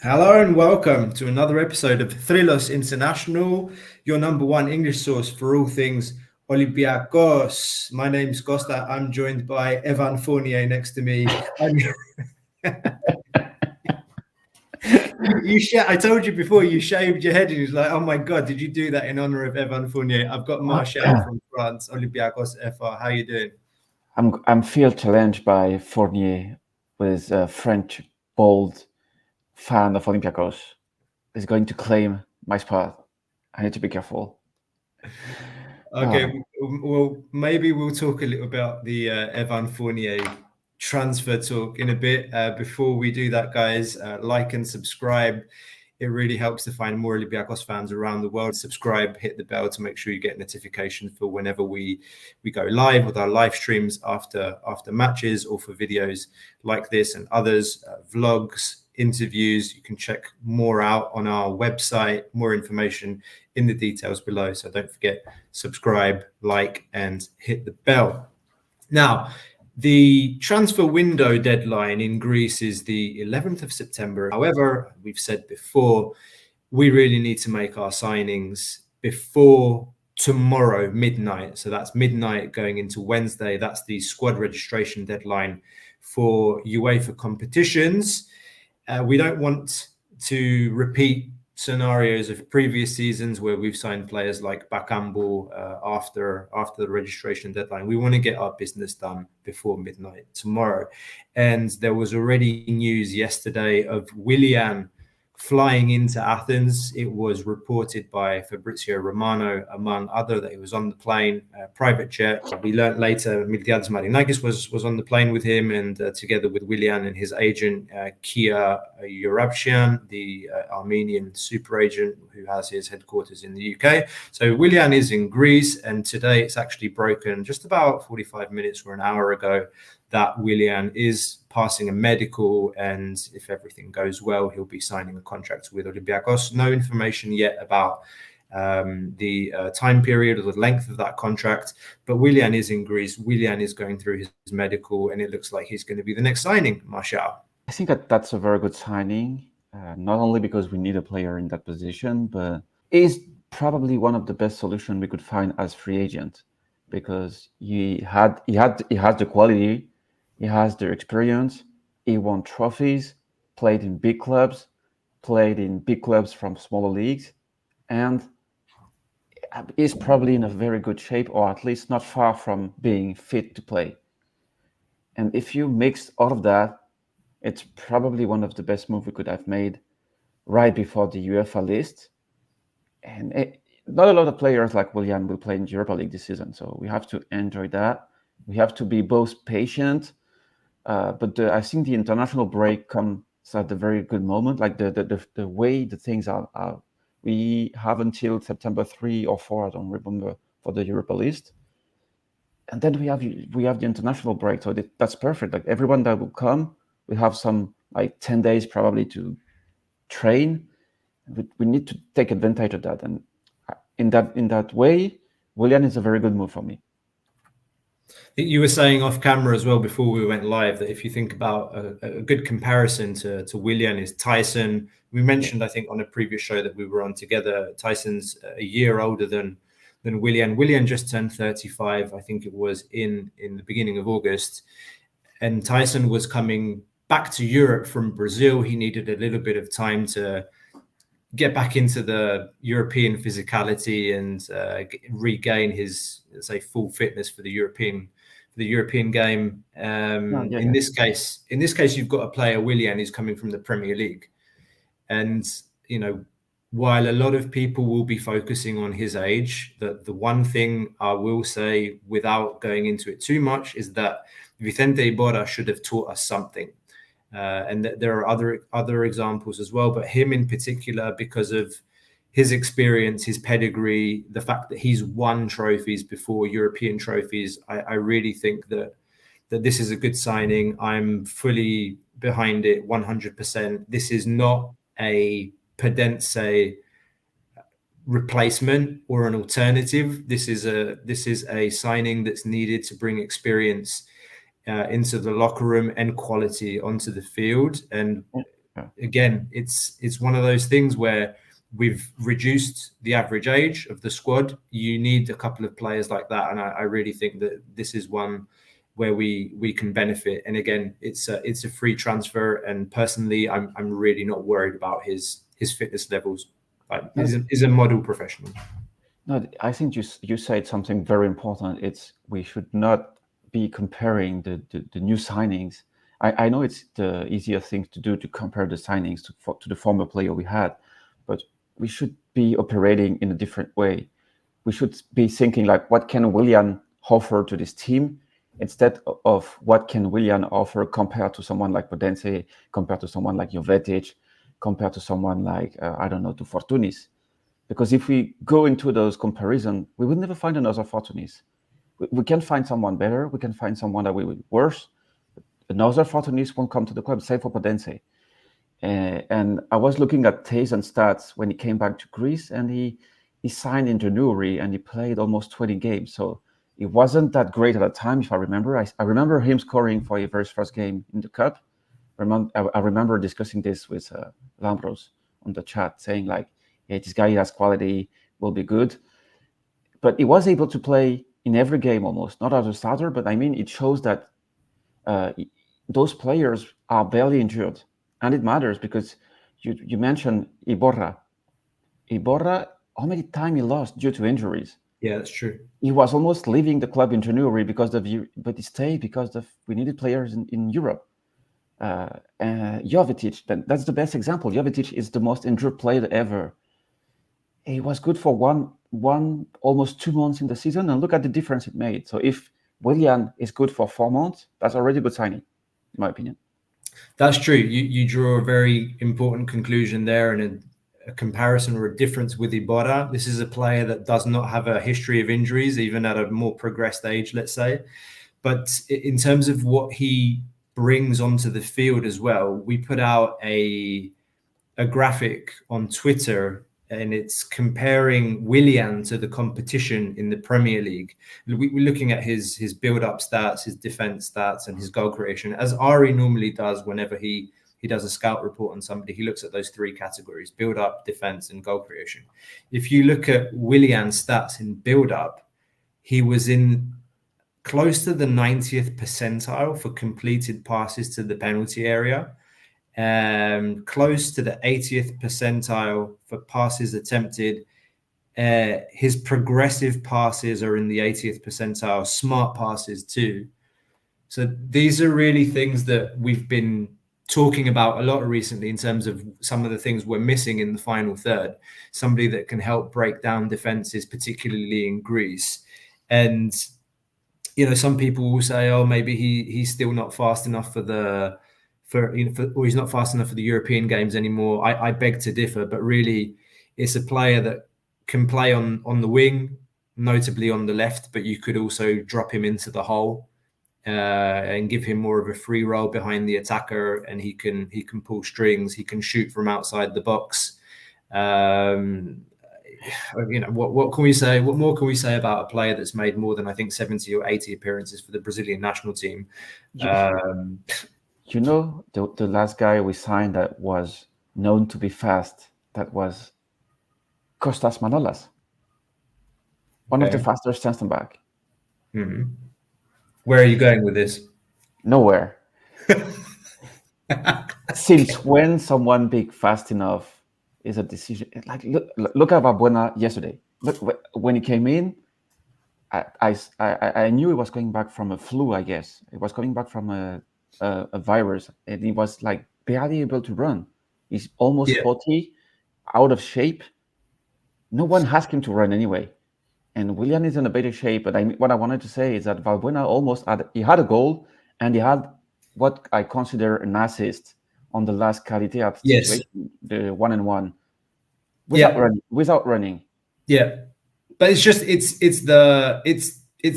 Hello and welcome to another episode of Thrillos International, your number one English source for all things Olympiacos. My name's Costa. I'm joined by Evan Fournier next to me. I told you before you shaved your head, and he's like, "Oh my god, did you do that in honor of Evan Fournier?" I've got Martial from France, Olympiacos FR. How you doing? I'm feel challenged by Fournier with a French bold fan of Olympiacos. Is going to claim my spot. I need to be careful. Okay, well, maybe we'll talk a little about the Evan Fournier transfer talk in a bit. Before we do that, guys, like and subscribe. It really helps to find more Olympiacos fans around the world. Subscribe, hit the bell to make sure you get notifications for whenever we go live with our live streams after matches, or for videos like this and others, vlogs, interviews. You can check more out on our website, more information in the details below. So don't forget, subscribe, like, and hit the bell. Now, the transfer window deadline in Greece is the 11th of September. However, we've said before, we really need to make our signings before tomorrow, midnight. So that's midnight going into Wednesday. That's the squad registration deadline for UEFA competitions. We don't want to repeat scenarios of previous seasons where we've signed players like Bakambu after the registration deadline. We want to get our business done before midnight tomorrow. And there was already news yesterday of Willian flying into Athens. It was reported by Fabrizio Romano, among other, that he was on the plane, private jet. We learned later Miltiades Marinakis was on the plane with him, and together with Willian and his agent, Kia Eurapshian, the Armenian super agent who has his headquarters in the UK. So Willian is in Greece, and today it's actually broken just about 45 minutes or an hour ago that Willian is passing a medical, and if everything goes well, he'll be signing a contract with Olympiacos. No information yet about the time period or the length of that contract, but Willian is in Greece. Willian is going through his medical, and it looks like he's going to be the next signing, Martial. I think that's a very good signing, not only because we need a player in that position, but is probably one of the best solutions we could find as free agent, because he has the quality. He has the experience. He won trophies, played in big clubs from smaller leagues, and is probably in a very good shape, or at least not far from being fit to play. And if you mix all of that, it's probably one of the best moves we could have made right before the UEFA list. And not a lot of players like Willian will play in the Europa League this season, so we have to enjoy that. We have to be both patient, but I think the international break comes at a very good moment. Like the way the things are, we have until September 3 or 4, I don't remember, for the Europa list, and then we have the international break. So that's perfect. Like everyone that will come, we have some like 10 days probably to train. We need to take advantage of that, and in that way, Willian is a very good move for me. You were saying off camera as well before we went live that if you think about a good comparison to Willian is Tyson. We mentioned, I think, on a previous show that we were on together, Tyson's a year older than Willian. Willian just turned 35, I think it was in the beginning of August, and Tyson was coming back to Europe from Brazil. He needed a little bit of time to get back into the European physicality and regain his, say, full fitness for the European game. In this case, you've got a player, Willian, who's coming from the Premier League, and while a lot of people will be focusing on his age, the one thing I will say, without going into it too much, is that Vicente Iborra should have taught us something. And there are other examples as well, but him in particular, because of his experience, his pedigree, the fact that he's won trophies before, European trophies, I really think that this is a good signing. I'm fully behind it, 100%. This is not a Pedence replacement or an alternative. This is a signing that's needed to bring experience into the locker room and quality onto the field. And again, it's one of those things where we've reduced the average age of the squad. You need a couple of players like that, and I really think that this is one where we can benefit. And again, it's a free transfer, and personally, I'm really not worried about his fitness levels. Like, he's a model professional. No, I think you said something very important. We should not be comparing the new signings. I know it's the easier thing to do to compare the signings to the former player we had, but we should be operating in a different way. We should be thinking like, what can Willian offer to this team, instead of what can Willian offer compared to someone like Podence, compared to someone like Jovetic, compared to someone like, I don't know, to Fortunis. Because if we go into those comparisons, we will never find another Fortunis. We can find someone better. We can find someone that will be worse. Another Fortunis won't come to the club, save for Podence. And I was looking at Taysen's stats when he came back to Greece, and he signed in January and he played almost 20 games. So it wasn't that great at the time, if I remember. I remember him scoring for his very first game in the Cup. I remember discussing this with Lambros on the chat, saying like, yeah, this guy has quality, will be good. But he was able to play in every game almost, not as a starter, but I mean, it shows that those players are barely injured. And it matters because you mentioned Iborra. Iborra, how many times he lost due to injuries? Yeah, that's true. He was almost leaving the club in January but he stayed because we needed players in Europe. Jovetic, that's the best example. Jovetic is the most injured player ever. He was good for one almost 2 months in the season, and look at the difference it made. So if Willian is good for 4 months, that's already a good signing, in my opinion. That's true. You draw a very important conclusion there, and a comparison or a difference with Iborra. This is a player that does not have a history of injuries, even at a more progressed age, let's say. But in terms of what he brings onto the field as well, we put out a graphic on Twitter, and it's comparing Willian to the competition in the Premier League. We're looking at his build-up stats, his defense stats, and his goal creation, as Ari normally does whenever he does a scout report on somebody. He looks at those three categories: build-up, defense, and goal creation. If you look at Willian's stats in build-up, he was in close to the 90th percentile for completed passes to the penalty area. Close to the 80th percentile for passes attempted. His progressive passes are in the 80th percentile, smart passes too. So these are really things that we've been talking about a lot recently in terms of some of the things we're missing in the final third. Somebody that can help break down defenses, particularly in Greece. And, you know, some people will say, oh, maybe he's still not fast enough or he's not fast enough for the European games anymore. I beg to differ, but really it's a player that can play on the wing, notably on the left, but you could also drop him into the hole and give him more of a free role behind the attacker, and he can pull strings, he can shoot from outside the box. You know, what can we say? What more can we say about a player that's made more than, I think, 70 or 80 appearances for the Brazilian national team? You know, the last guy we signed that was known to be fast, that was Kostas Manolas, one of the fastest centre back. Mm-hmm. Where are you going with this? Nowhere. Since when someone big fast enough is a decision? Like look at Valbuena yesterday. Look, when he came in, I knew he was coming back from a flu. I guess he was coming back from a virus, and he was like barely able to run. He's almost 40, out of shape. No one asked him to run anyway. And Willian is in a better shape. But what I wanted to say is that Valbuena had a goal, and he had what I consider an assist on the last Qualité situation, the 1-on-1, without running. Yeah, but it's just it's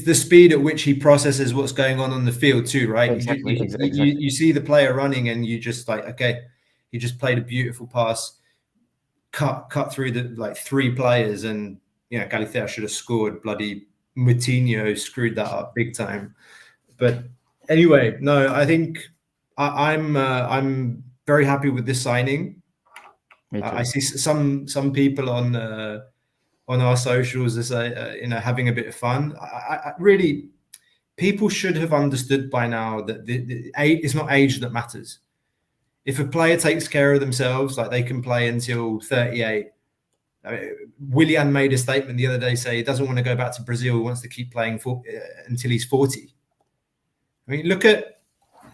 the speed at which he processes what's going on the field too, right? Exactly. You see the player running, and you just like, okay, he just played a beautiful pass, cut through the like three players, and you know, Galatasaray should have scored. Bloody Moutinho screwed that up big time. But anyway, no, I think I'm very happy with this signing. I see some people on our socials as having a bit of fun. I really, people should have understood by now that it's not age that matters. If a player takes care of themselves, like they can play until 38. Willian made a statement the other day saying he doesn't want to go back to Brazil. He wants to keep playing until he's 40. I mean, look at,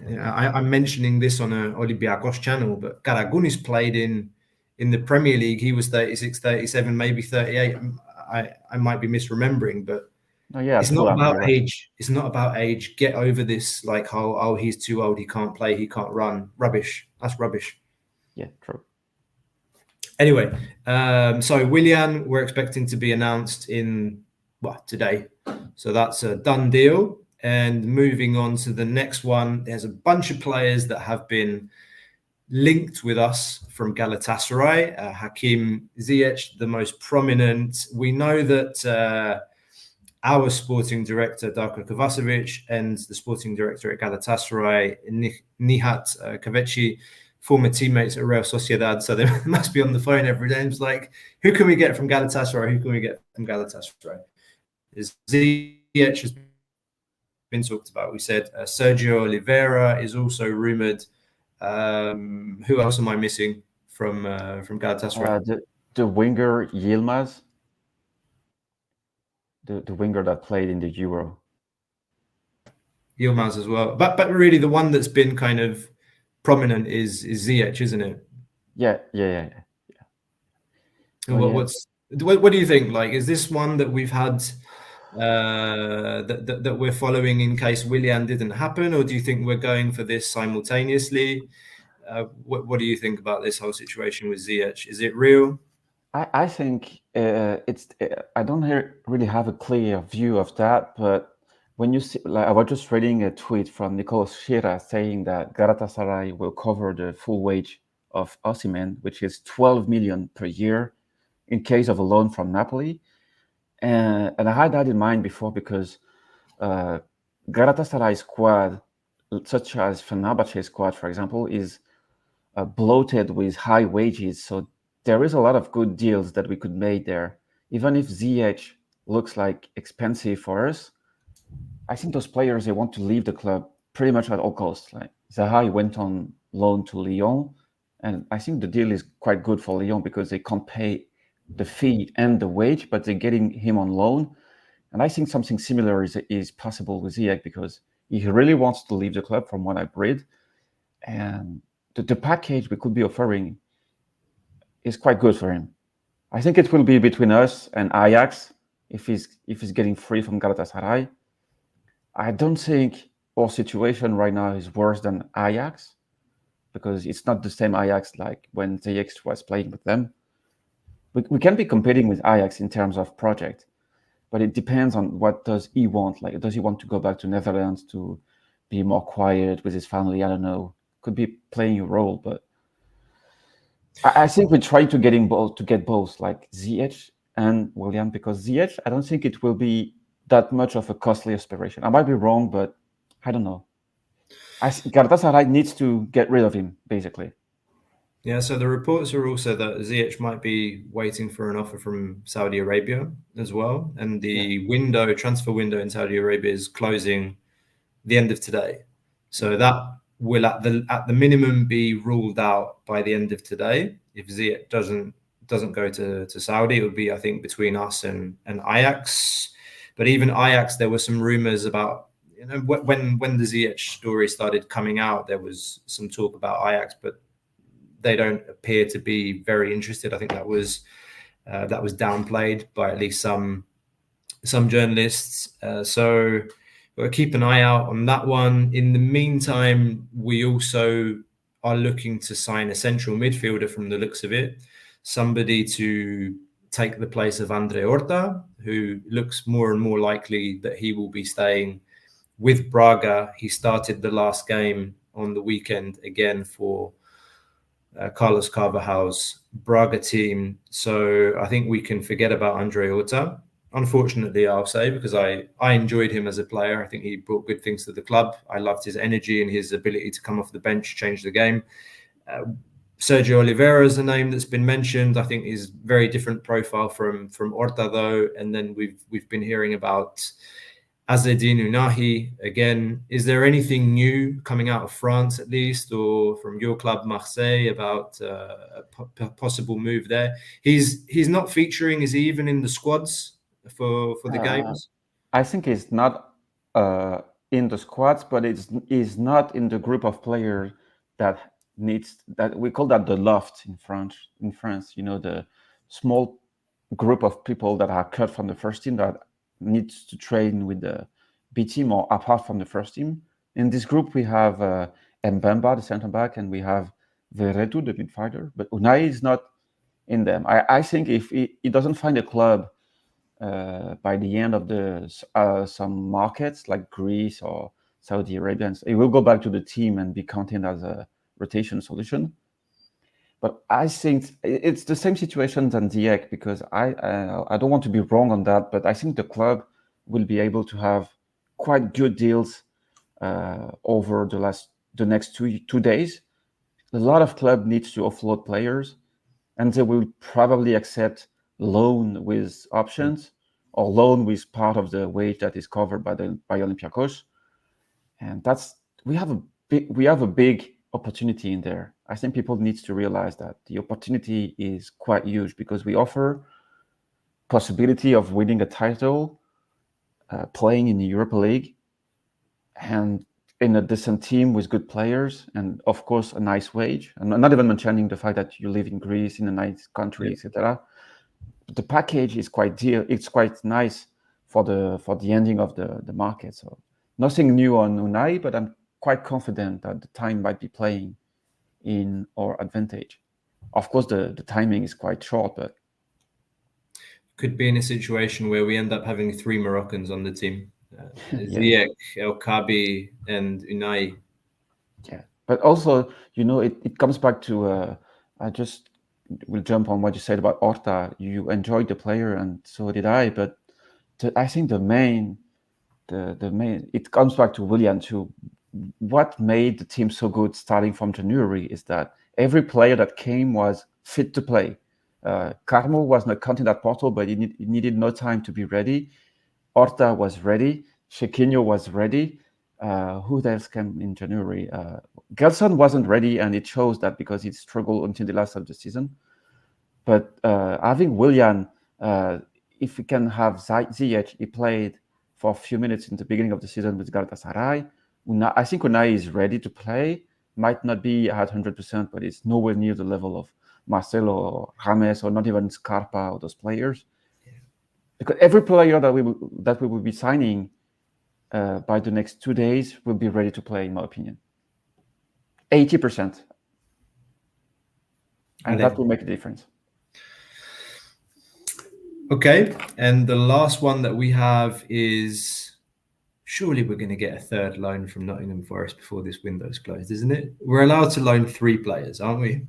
I'm mentioning this on an Olympiacos channel, but Karagunis played in the Premier League. He was 36, 37, maybe 38. I might be misremembering, but it's not about age. It's not about age. Get over this, like, oh, he's too old. He can't play. He can't run. Rubbish. That's rubbish. Yeah, true. Anyway, so Willian, we're expecting to be announced today. So that's a done deal. And moving on to the next one, there's a bunch of players that have been linked with us from Galatasaray. Hakim Ziyech, the most prominent. We know that our sporting director, Darko Kovacevic, and the sporting director at Galatasaray, Nihat Kavechi, former teammates at Real Sociedad, so they must be on the phone every day. It's like, who can we get from Galatasaray? Who can we get from Galatasaray? Ziyech has been talked about. We said Sergio Oliveira is also rumoured. Who else am I missing from Galatasaray? The winger Yilmaz, the winger that played in the Euro. Yilmaz as well, but really the one that's been kind of prominent is Ziyech, isn't it? Yeah. What do you think? Like, is this one that we've had that we're following in case Willian didn't happen, or do you think we're going for this simultaneously? What do you think about this whole situation with Ziyech? Is it real? I think it's. I don't really have a clear view of that, but when you see, like, I was just reading a tweet from Nicolas Shearer saying that Galatasaray will cover the full wage of Osimhen, which is 12 million per year, in case of a loan from Napoli. And I had that in mind before because Galatasaray squad, such as Fenerbahce squad, for example, is bloated with high wages. So there is a lot of good deals that we could make there. Even if Ziyech looks like expensive for us, I think those players, they want to leave the club pretty much at all costs. Like Zaha went on loan to Lyon, and I think the deal is quite good for Lyon because they can't pay the fee and the wage, but they're getting him on loan. And I think something similar is possible with Ziyech because he really wants to leave the club from what I've read. And the package we could be offering is quite good for him. I think it will be between us and Ajax if he's getting free from Galatasaray. I don't think our situation right now is worse than Ajax because it's not the same Ajax like when Ziyech was playing with them. We can be competing with Ajax in terms of project, but it depends on what does he want. Like, does he want to go back to Netherlands to be more quiet with his family? I don't know. Could be playing a role, but I think we're trying to get both, like Ziyech and Willian, because Ziyech, I don't think it will be that much of a costly aspiration. I might be wrong, but I don't know. Galatasaray needs to get rid of him, basically. Yeah, so the reports are also that Ziyech might be waiting for an offer from Saudi Arabia as well. And the transfer window in Saudi Arabia is closing the end of today. So that will at the minimum be ruled out by the end of today. If Ziyech doesn't go to Saudi, it would be, I think, between us and Ajax. But even Ajax, there were some rumors about, when the Ziyech story started coming out, there was some talk about Ajax, but they don't appear to be very interested. I think that was downplayed by at least some journalists. So we'll keep an eye out on that one. In the meantime, we also are looking to sign a central midfielder from the looks of it, somebody to take the place of Andre Horta, who looks more and more likely that he will be staying with Braga. He started the last game on the weekend again for Carlos Carvajal's Braga team. So I think we can forget about Andre Horta. Unfortunately, I'll say, because I enjoyed him as a player. I think he brought good things to the club. I loved his energy and his ability to come off the bench, change the game. Sergio Oliveira is a name that's been mentioned. I think is very different profile from Horta though. And then we've been hearing about Azzedine Ounahi again. Is there anything new coming out of France, at least, or from your club Marseille about a possible move there? He's not featuring. Is he even in the squads for the games? I think he's not in the squads, but he's not in the group of players that we call that the loft in France. In France, the small group of people that are cut from the first team that needs to train with the B team or apart from the first team. In this group, we have Mbemba, the center back, and we have Veretout, the midfielder. But Ounahi is not in them. I think if he doesn't find a club by the end of the some markets like Greece or Saudi Arabia, he will go back to the team and be counted as a rotation solution. But I think it's the same situation than Ziyech, because I don't want to be wrong on that, but I think the club will be able to have quite good deals over the next two days. A lot of club needs to offload players, and they will probably accept loan with options or loan with part of the wage that is covered by Olympiacos, and we have a big opportunity in there. I think people need to realize that the opportunity is quite huge, because we offer possibility of winning a title, playing in the Europa League, and in a decent team with good players, and of course a nice wage. I'm not even mentioning the fact that you live in Greece, in a nice country, etc. The package is quite deal. It's quite nice for the ending of the market. So nothing new on Ounahi, but I'm quite confident that the time might be playing in our advantage. Of course, the timing is quite short, but could be in a situation where we end up having 3 Moroccans on the team: Ziyech, El Kaabi, and Ounahi. Yeah, but also, it comes back to I just will jump on what you said about Horta. You enjoyed the player, and so did I. But I think the main it comes back to Willian too. What made the team so good starting from January is that every player that came was fit to play. Carmo was not counted at Porto, but he needed no time to be ready. Horta was ready. Chiquinho was ready. Who else came in January? Gelson wasn't ready, and it shows that because he struggled until the last of the season. But having Willian, if we can have Ziyech, he played for a few minutes in the beginning of the season with Galatasaray. I think Ounahi is ready to play. Might not be at 100%, but it's nowhere near the level of Marcelo or James or not even Scarpa or those players. Yeah. Because every player that we will be signing by the next 2 days will be ready to play, in my opinion. 80%. And that will make a difference. Okay. And the last one that we have is... Surely we're going to get a third loan from Nottingham Forest before this window's closed, isn't it? We're allowed to loan 3 players, aren't we?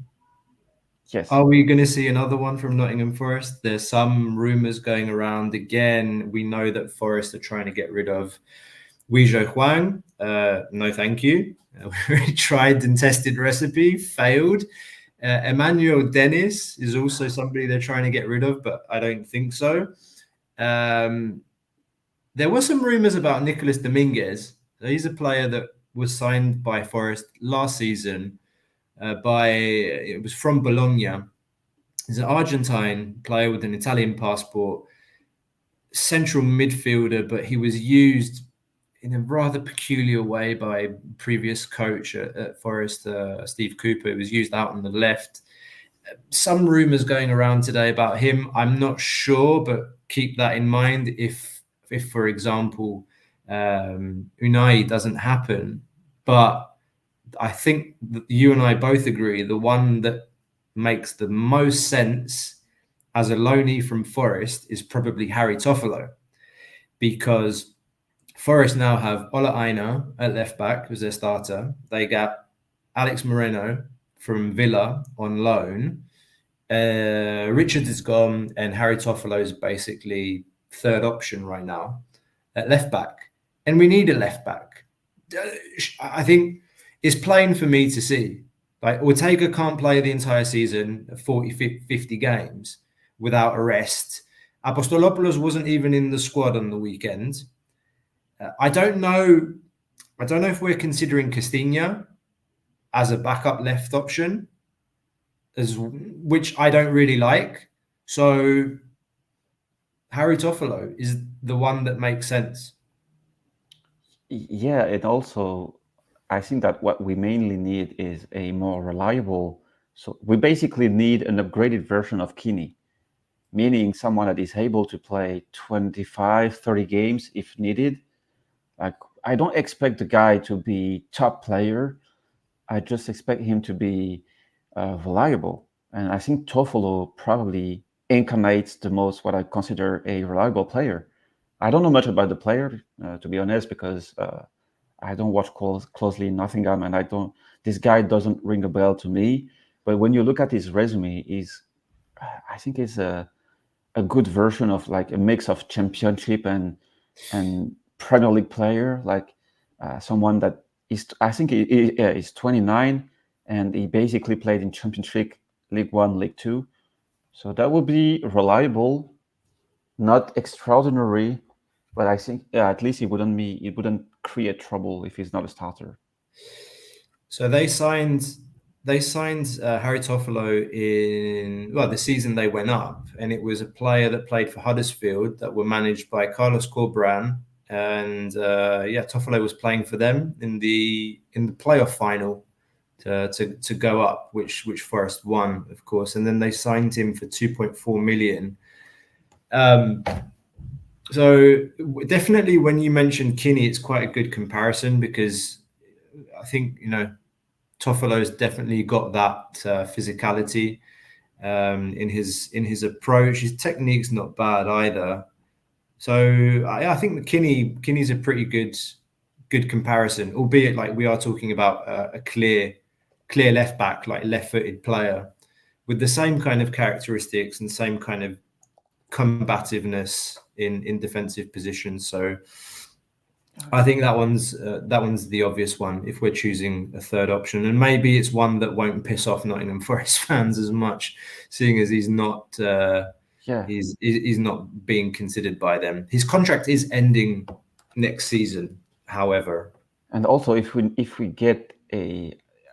Yes. Are we going to see another one from Nottingham Forest? There's some rumours going around. Again, we know that Forest are trying to get rid of Weizhou Huang. No, thank you. We tried and tested recipe, failed. Emmanuel Dennis is also somebody they're trying to get rid of, but I don't think so. There were some rumours about Nicolas Dominguez. He's a player that was signed by Forest last season. It was from Bologna. He's an Argentine player with an Italian passport, central midfielder, but he was used in a rather peculiar way by previous coach at Forest, Steve Cooper. He was used out on the left. Some rumours going around today about him. I'm not sure, but keep that in mind. If for example, Ounahi doesn't happen, but I think that you and I both agree the one that makes the most sense as a loanee from Forest is probably Harry Toffolo, because Forest now have Ola Aina at left back, who's their starter. They got Alex Moreno from Villa on loan. Richard is gone, and Harry Toffolo is basically third option right now at left back, and we need a left back. I think it's plain for me to see Like Ortega can't play the entire season, 40, 50 games without a rest. Apostolopoulos wasn't even in the squad on the weekend. I don't know if we're considering Castilla as a backup left option, which I don't really like. So Harry Toffolo is the one that makes sense. Yeah, and also I think that what we mainly need is a more reliable. So we basically need an upgraded version of Kini, meaning someone that is able to play 25, 30 games if needed. Like, I don't expect the guy to be top player. I just expect him to be reliable. And I think Toffolo probably incarnates the most what I consider a reliable player. I don't know much about the player, to be honest, because I don't watch closely Nottingham, and I don't. This guy doesn't ring a bell to me. But when you look at his resume, I think he's a good version of like a mix of championship and Premier League player, like someone that is. I think he is 29, and he basically played in Championship, League One, League Two. So that would be reliable, not extraordinary, but I think at least it wouldn't create trouble if he's not a starter. So they signed Harry Toffolo in the season they went up, and it was a player that played for Huddersfield that were managed by Carlos Corberán, and Toffolo was playing for them in the playoff final to go up, which Forest won, of course, and then they signed him for 2.4 million. So definitely, when you mentioned Kinney, it's quite a good comparison because I think Toffolo's definitely got that physicality in his approach. His technique's not bad either. So I think that Kinney's a pretty good comparison, albeit like we are talking about a clear left back, like left-footed player with the same kind of characteristics and same kind of combativeness in defensive positions. So I think that one's the obvious one if we're choosing a third option, and maybe it's one that won't piss off Nottingham Forest fans as much, seeing as he's not he's not being considered by them. His contract is ending next season, however. And also, if we get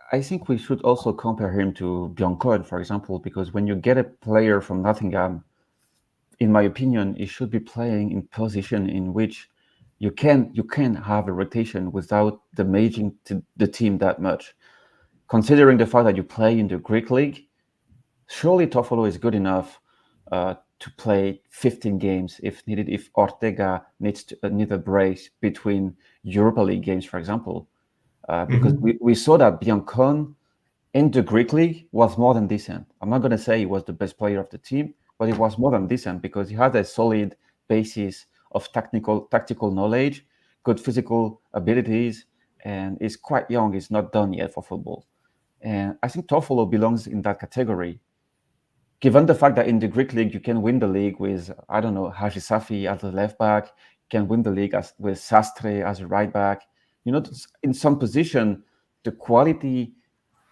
I think we should also compare him to Biancone, for example, because when you get a player from Nottingham, in my opinion, he should be playing in position in which you can have a rotation without damaging the team that much. Considering the fact that you play in the Greek league, surely Toffolo is good enough to play 15 games if needed. If Ortega needs a break between Europa League games, for example, because we saw that Biancone in the Greek league was more than decent. I'm not going to say he was the best player of the team, but it was more than decent because he had a solid basis of tactical knowledge, good physical abilities, and is quite young. He's not done yet for football. And I think Toffolo belongs in that category. Given the fact that in the Greek league, you can win the league with, I don't know, Haji Safi as a left back, you can win the league with Sastre as a right back. In some position, the quality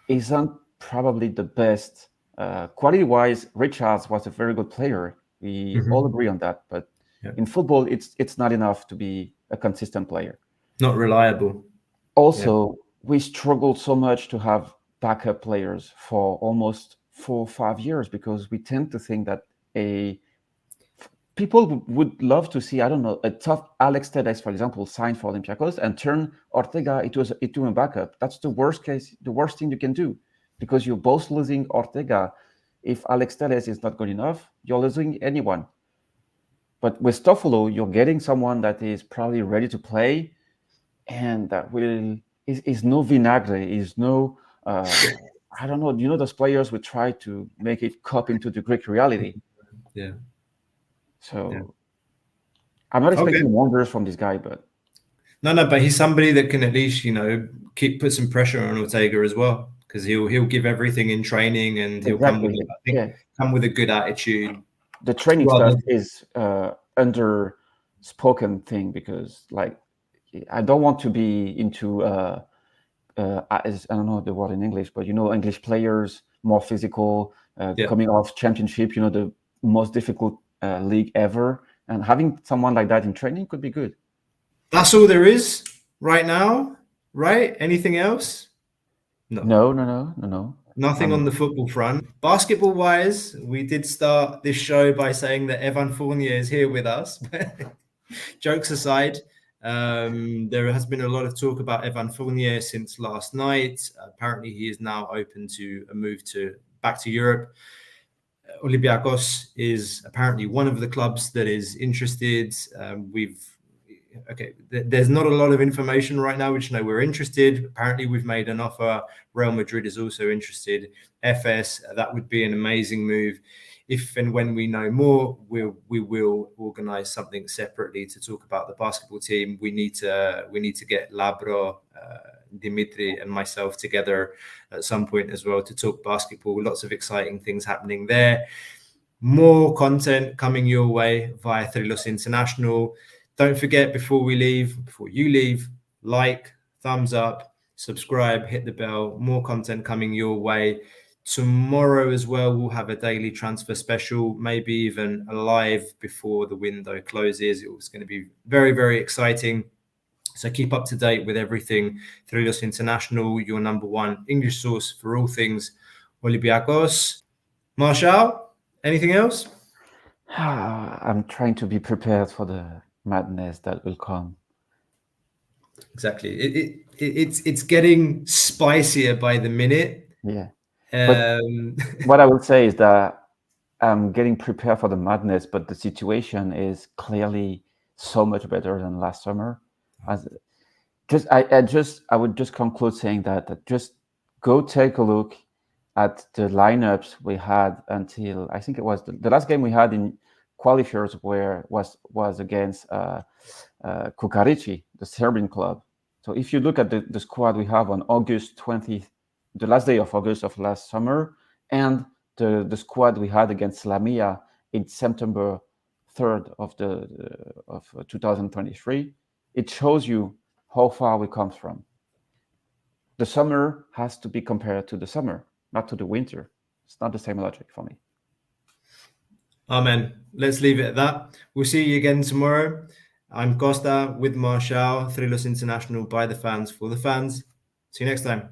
isn't probably the best. Quality-wise, Richards was a very good player. We all agree on that. But in football, it's not enough to be a consistent player. Not reliable. Also, we struggled so much to have backup players for almost 4 or 5 years because we tend to think that people would love to see, I don't know, a tough Alex Telles, for example, sign for Olympiacos and turn Ortega into a backup. That's the worst thing you can do because you're both losing Ortega. If Alex Telles is not good enough, you're losing anyone. But with Toffolo, you're getting someone that is probably ready to play and that is no vinagre, is no, I don't know, those players would try to make it cop into the Greek reality. Yeah. So I'm not expecting wonders from this guy, but but he's somebody that can at least put some pressure on Ortega as well because he'll give everything in training and he'll come with a good attitude. The training stuff is under-spoken thing because like I don't want to be into I don't know the word in English, but English players more physical, Yeah. coming off championship, the most difficult league ever, and having someone like that in training could be good. That's all there is right now, right? Anything else? No. Nothing on the football front. Basketball-wise, we did start this show by saying that Evan Fournier is here with us. Jokes aside, there has been a lot of talk about Evan Fournier since last night. Apparently, he is now open to a move back to Europe. Olympiacos is apparently one of the clubs that is interested. There's not a lot of information right now. We just know we're interested. Apparently, we've made an offer. Real Madrid is also interested. FS, that would be an amazing move. If and when we know more, we will organize something separately to talk about the basketball team. We need to get Labro, Dimitri, and myself together at some point as well to talk basketball. Lots of exciting things happening there. More content coming your way via Thrillos International. Don't forget, before you leave, like, thumbs up, subscribe, hit the bell. More content coming your way. Tomorrow as well, we'll have a daily transfer special, maybe even a live before the window closes. It's going to be very, very exciting. So keep up to date with everything. Thrillos International, your number one English source for all things Olympiacos. Marshall, anything else? I'm trying to be prepared for the madness that will come. Exactly. It's getting spicier by the minute. Yeah. But what I will say is that I'm getting prepared for the madness, but the situation is clearly so much better than last summer. I would just conclude saying that just go take a look at the lineups we had until I think it was the last game we had in qualifiers was against Kukarici, the Serbian club. So if you look at the squad we have on August 20th, the last day of August of last summer, and the squad we had against Lamia in September 3rd of 2023, it shows you how far we come from. The summer has to be compared to the summer, not to the winter. It's not the same logic for me. Amen. Let's leave it at that. We'll see you again tomorrow. I'm Costa with Marshall, Thrillos International, by the fans, for the fans. See you next time.